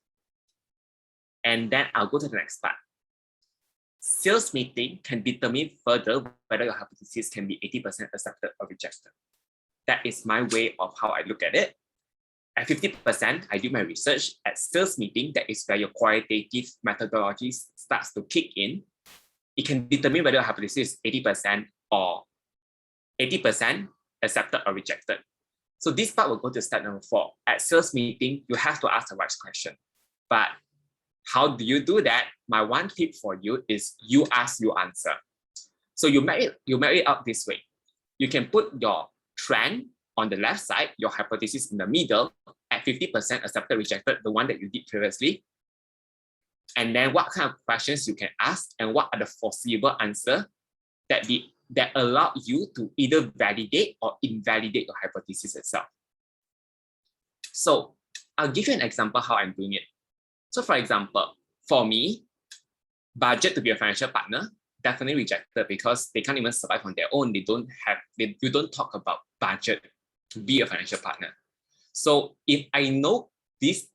And then I'll go to the next part. sales meeting can determine further whether your hypothesis can be 80% accepted or rejected. That is my way of how I look at it. At 50%, I do my research. At sales meeting, that is where your qualitative methodology starts to kick in. It can determine whether your hypothesis is 80% or 80% accepted or rejected. So this part will go to step number 4. At sales meeting, you have to ask the right question. But how do you do that? My one tip for you is you ask, you answer. So you marry it up this way. You can put your trend on the left side, your hypothesis in the middle, at 50% accepted, rejected, the one that you did previously. And then what kind of questions you can ask and what are the foreseeable answers that allow you to either validate or invalidate your hypothesis itself. So I'll give you an example how I'm doing it. So for example, for me, budget to be a financial partner, definitely rejected because they can't even survive on their own. You don't talk about budget to be a financial partner. So if I know these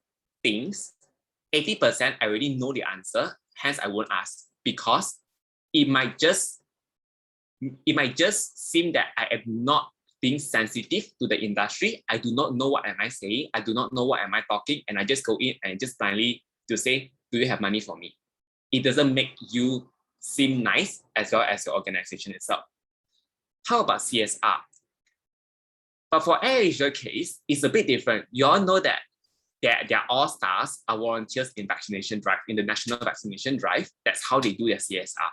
things, 80% I already know the answer, hence I won't ask, because it might just seem that I am not being sensitive to the industry. I do not know what am I saying. I do not know what am I talking, and I just go in and just blindly to say, do you have money for me? It doesn't make you seem nice as well as your organization itself. How about CSR? But for AirAsia case, it's a bit different. You all know that they're all stars are volunteers in vaccination drive, in the national vaccination drive. That's how they do their CSR.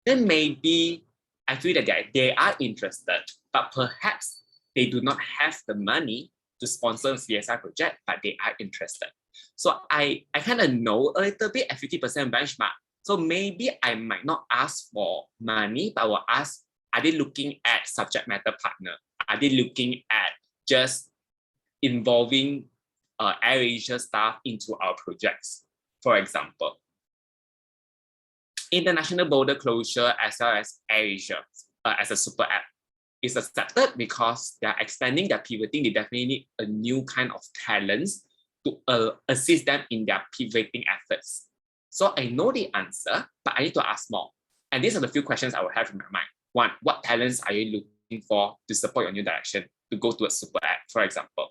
Then maybe I feel that they are interested, but perhaps they do not have the money to sponsor a CSR project, but they are interested. So I kind of know a little bit at 50% benchmark. So maybe I might not ask for money, but I will ask, are they looking at subject matter partner? Are they looking at just involving AirAsia staff into our projects? For example, international border closure as well as AirAsia as a super app is accepted because they are expanding, they're pivoting. They definitely need a new kind of talents to assist them in their pivoting efforts. So I know the answer, but I need to ask more. And these are the few questions I will have in my mind. One, what talents are you looking for to support your new direction, to go to a super app, for example?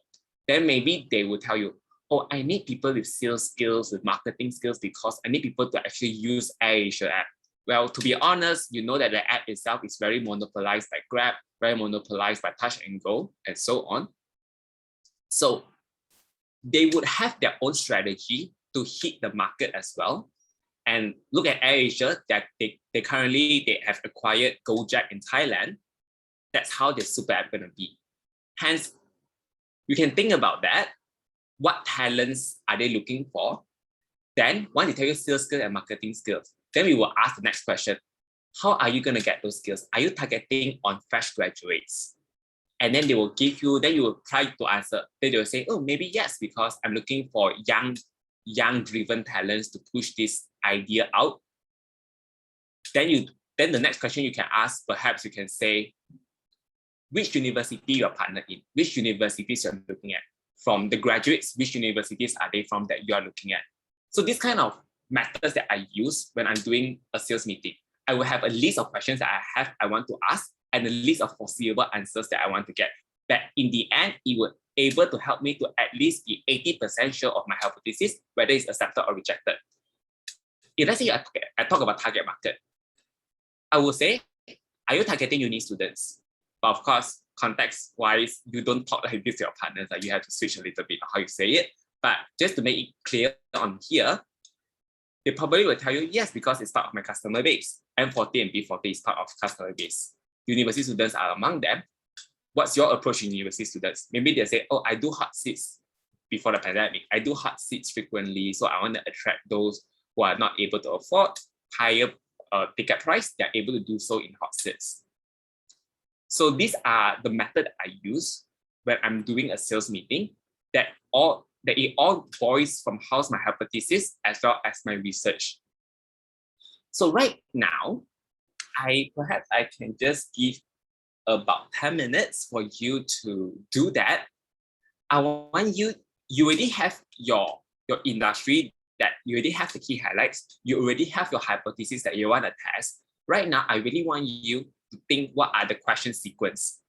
Then maybe they will tell you, oh, I need people with sales skills, with marketing skills, because I need people to actually use AirAsia app. Well, to be honest, you know that the app itself is very monopolized by Grab, very monopolized by Touch and Go, and so on. So they would have their own strategy to hit the market as well. And look at AirAsia, that they currently have acquired Gojek in Thailand. That's how the super app going to be. Hence, you can think about that. What talents are they looking for? Then, once they tell you sales skills and marketing skills, then we will ask the next question. How are you going to get those skills? Are you targeting on fresh graduates? And then they will give you, then you will try to answer. Then they will say, oh, maybe yes, because I'm looking for young driven talents to push this idea out. Then the next question you can ask, perhaps you can say, which university you're partnered in, which universities you're looking at. From the graduates, which universities are they from that you are looking at? So these kind of methods that I use when I'm doing a sales meeting, I will have a list of questions that I want to ask and a list of foreseeable answers that I want to get. That in the end, it will able to help me to at least be 80% sure of my hypothesis, whether it's accepted or rejected. If let's say I talk about target market, I will say, are you targeting uni students? But of course, context-wise, you don't talk like this to your partners. Like you have to switch a little bit on how you say it. But just to make it clear on here, they probably will tell you, yes, because it's part of my customer base. M40 and B40 is part of customer base. University students are among them. What's your approach in university students? Maybe they say, oh, I do hot seats before the pandemic. I do hot seats frequently. So I want to attract those who are not able to afford higher ticket price. They're able to do so in hot seats. So these are the method I use when I'm doing a sales meeting, that it all boils from how's my hypothesis as well as my research. So right now, perhaps I can just give about 10 minutes for you to do that. I want you already have your industry that you already have the key highlights, you already have your hypothesis that you want to test. Right now, I really want you to think what are the question sequence.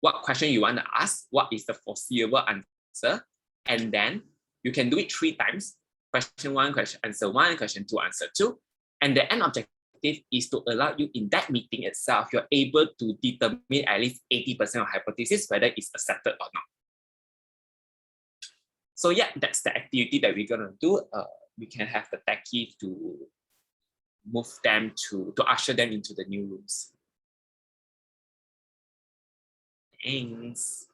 What question you want to ask, what is the foreseeable answer, and then you can do it 3 times. Question 1, question answer 1, question 2, answer 2. And the end objective is to allow you in that meeting itself, you're able to determine at least 80% of hypothesis, whether it's accepted or not. So yeah, that's the activity that we're gonna do. We can have the techie to move them to usher them into the new rooms. Thanks.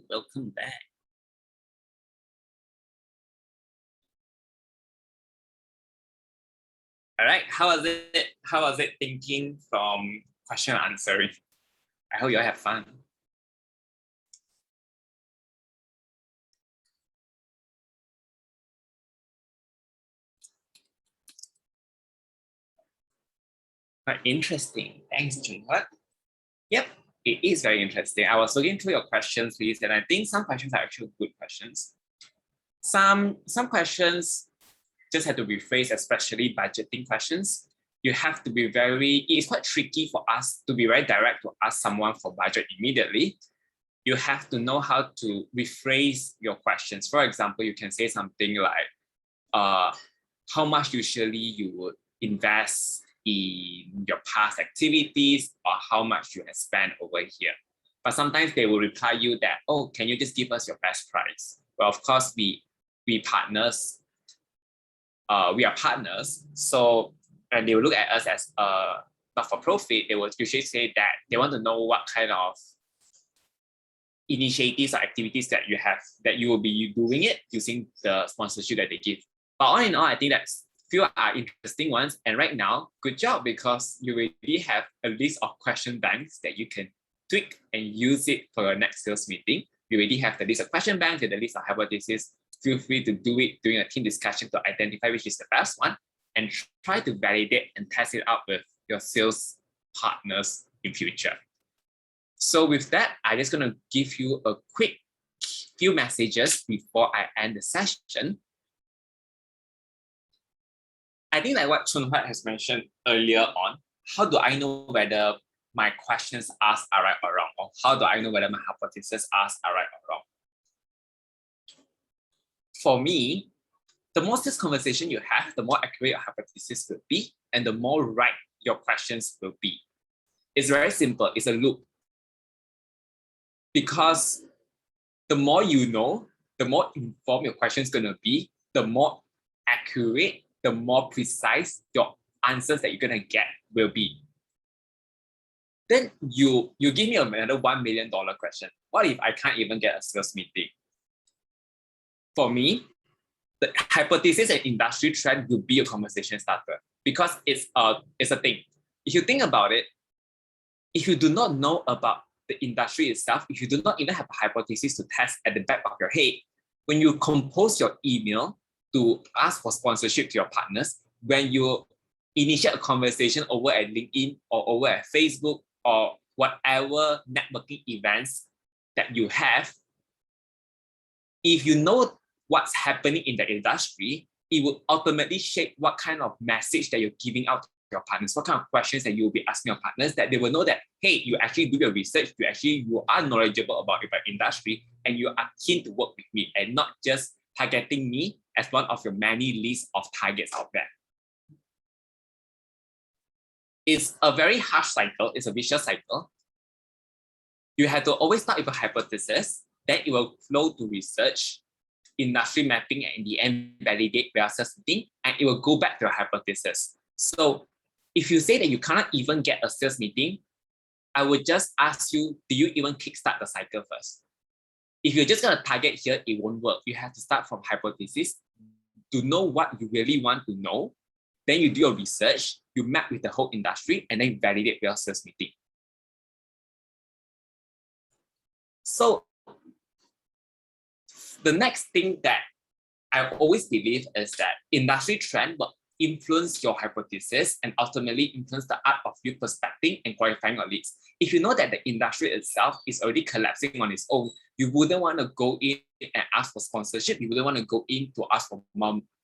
Welcome back. All right, how was it? How was it thinking from question and answering? I hope you all have fun. Quite interesting. Thanks, Junhua. Yep, it is very interesting. I was looking through your questions, please, and I think some questions are actually good questions. Some questions just have to be phrased, especially budgeting questions. You have to be it's quite tricky for us to be very direct to ask someone for budget immediately. You have to know how to rephrase your questions. For example, you can say something like, how much usually you would invest in your past activities, or how much you have spent over here. But sometimes they will reply you that, oh, can you just give us your best price? Well, of course, we partners, we are partners. So, and they will look at us as not for profit. They will usually say that they want to know what kind of initiatives or activities that you have, that you will be doing it using the sponsorship that they give. But all in all, I think that's few are interesting ones. And right now, good job, because you already have a list of question banks that you can tweak and use it for your next sales meeting. You already have the list of question banks and the list of hypotheses. Feel free to do it during a team discussion to identify which is the best one, and try to validate and test it out with your sales partners in future. So with that, I'm just going to give you a quick few messages before I end the session. I think like what Chunhua has mentioned earlier on, how do I know whether my questions asked are right or wrong? Or how do I know whether my hypothesis asked are right or wrong? For me, the more this conversation you have, the more accurate your hypothesis will be, and the more right your questions will be. It's very simple. It's a loop. Because the more you know, the more informed your question is going to be, the more accurate, the more precise your answers that you're going to get will be. Then you give me another $1 million question. What if I can't even get a sales meeting? For me, the hypothesis and industry trend will be a conversation starter, because it's a thing. If you think about it, if you do not know about the industry itself, if you do not even have a hypothesis to test at the back of your head, when you compose your email to ask for sponsorship to your partners, when you initiate a conversation over at LinkedIn or over at Facebook or whatever networking events that you have, if you know what's happening in the industry, it would ultimately shape what kind of message that you're giving out to your partners, what kind of questions that you'll be asking your partners, that they will know that, hey, you actually do your research, you are knowledgeable about your industry, and you are keen to work with me, and not just targeting me as one of your many lists of targets out there. It's a very harsh cycle, it's a vicious cycle. You have to always start with a hypothesis, then it will flow to research, industry mapping, and in the end validate via testing, and it will go back to a hypothesis. So if you say that you cannot even get a sales meeting, I would just ask you, do you even kickstart the cycle first? If you're just going to target here, it won't work. You have to start from hypothesis to know what you really want to know. Then you do your research, you map with the whole industry, and then validate via sales meeting. So the next thing that I always believe is that industry trend will influence your hypothesis and ultimately influence the art of you prospecting and qualifying your leads. If you know that the industry itself is already collapsing on its own, you wouldn't want to go in and ask for sponsorship. You wouldn't want to go in to ask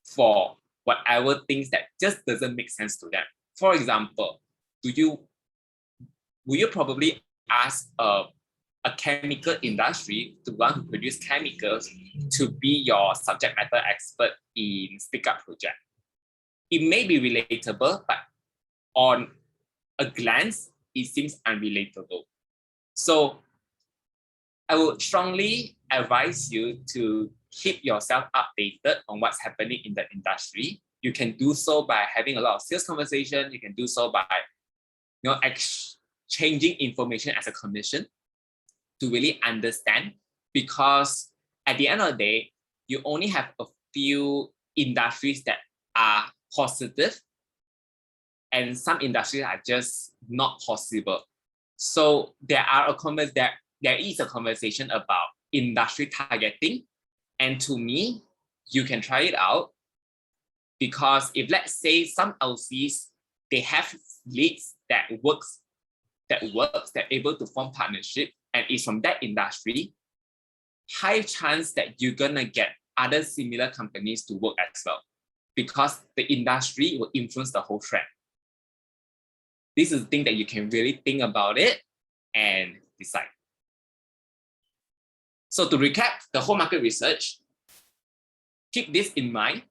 for whatever things that just doesn't make sense to them. For example, will you probably ask a chemical industry, to want to produce chemicals, to be your subject matter expert in speak-up project? It may be relatable, but on a glance, it seems unrelatable. So I would strongly advise you to keep yourself updated on what's happening in the industry. You can do so by having a lot of sales conversation. You can do so by exchanging information as a commission to really understand, because at the end of the day, you only have a few industries that are positive and some industries are just not possible. So there is a conversation about industry targeting, and to me, you can try it out, because if let's say some LCs, they have leads that works, they're able to form partnership and it's from that industry, high chance that you're gonna get other similar companies to work as well, because the industry will influence the whole trend. This is the thing that you can really think about it and decide. So to recap the whole market research, keep this in mind: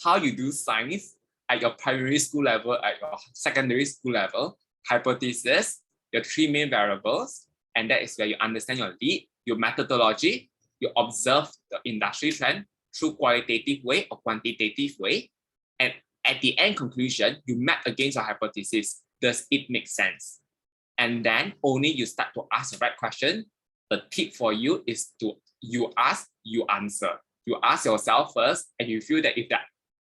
how you do science at your primary school level, at your secondary school level, hypothesis, your three main variables, and that is where you understand your lead, your methodology, you observe the industry trend through qualitative way or quantitative way, and at the end conclusion, you map against your hypothesis. Does it make sense? And then only you start to ask the right question. The tip for you is to you ask, you answer. You ask yourself first, and you feel that if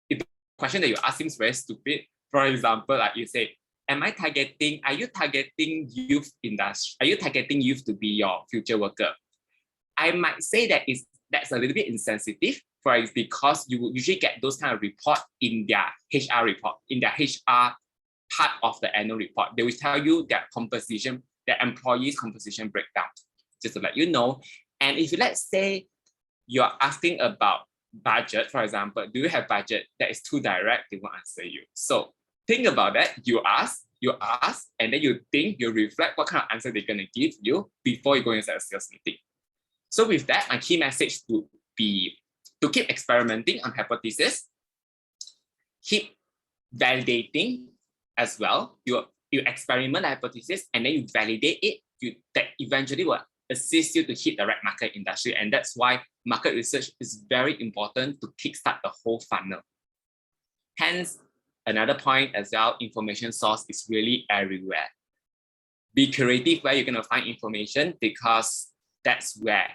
the question that you ask seems very stupid, for example, like you say, are you targeting youth industry? Are you targeting youth to be your future worker? I might say that that's a little bit insensitive, because you will usually get those kind of report in their HR report, in their HR part of the annual report. They will tell you their composition, their employees' composition breakdown, just to let you know. And if let's say you're asking about budget, for example, do you have budget? That is too direct, they won't answer you. So think about that. You ask, and then you think, you reflect what kind of answer they're going to give you before you go inside a sales meeting. So with that, my key message would be to keep experimenting on hypothesis, keep validating as well. You experiment the hypothesis and then you validate it. That eventually will assist you to hit the right market industry. And that's why market research is very important to kickstart the whole funnel. Hence, another point as well, information source is really everywhere. Be creative where you're going to find information, because that's where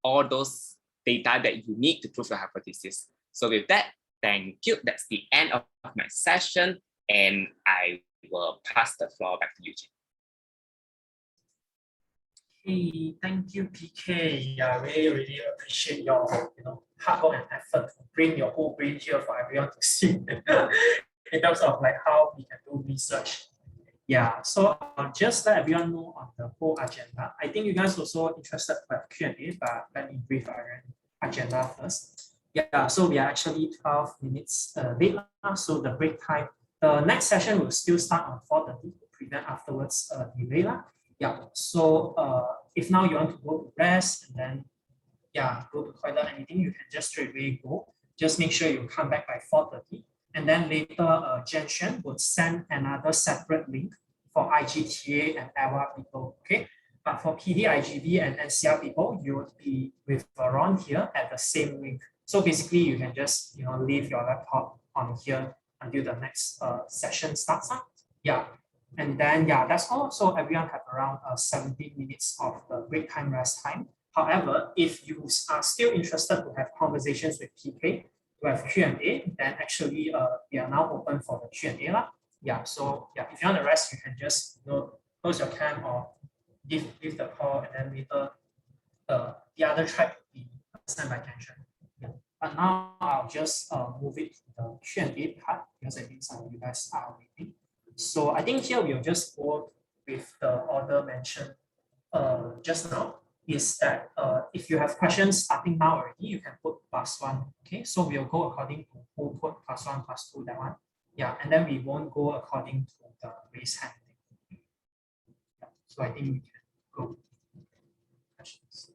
all those data that you need to prove your hypothesis. So with that, thank you. That's the end of my session, and I will pass the floor back to you, Jim. Hey, thank you, PK. Yeah, I really appreciate your hard work and effort to bring your whole brain here for everyone to see in terms of like how we can do research. Yeah, so just let everyone know on the whole agenda. I think you guys also interested to have Q&A, but let me brief our agenda first. Yeah, so we are actually 12 minutes late. So the break time, the next session will still start on 4:30 to prevent afterwards delay. Yeah, so if now you want to go to rest and then yeah, go to toilet, anything, you can just straight away go. Just make sure you come back by 4:30. And then later, Jen Shen will send another separate link for IGTA and EWA people, okay? But for PD, IGB, and NCR people, you would be with Ron here at the same link. So basically, you can just leave your laptop on here until the next session starts. Yeah, and then yeah, that's all. So everyone have around 17 minutes of the break time, rest time. However, if you are still interested to have conversations with PK, to have Q&A, then actually we are now open for the Q&A. Yeah, so yeah, if you want to rest, you can just close your cam or give the call, and then later the other track will be assigned by tension. Yeah. But now I'll just move it to the Q&A part because I think some of you guys are waiting. So I think here we'll just go with the order mentioned just now. Is that if you have questions starting now already, you can put +1. Okay, so we'll go according to who put +1, +2, that one. Yeah, and then we won't go according to the raise hand. Yeah, so I think we can go. Questions.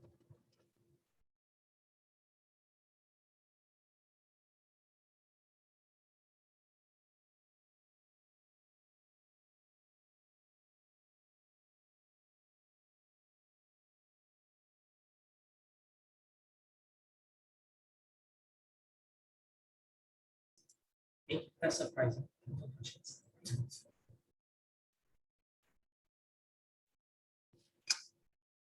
Okay, that's surprising. No questions.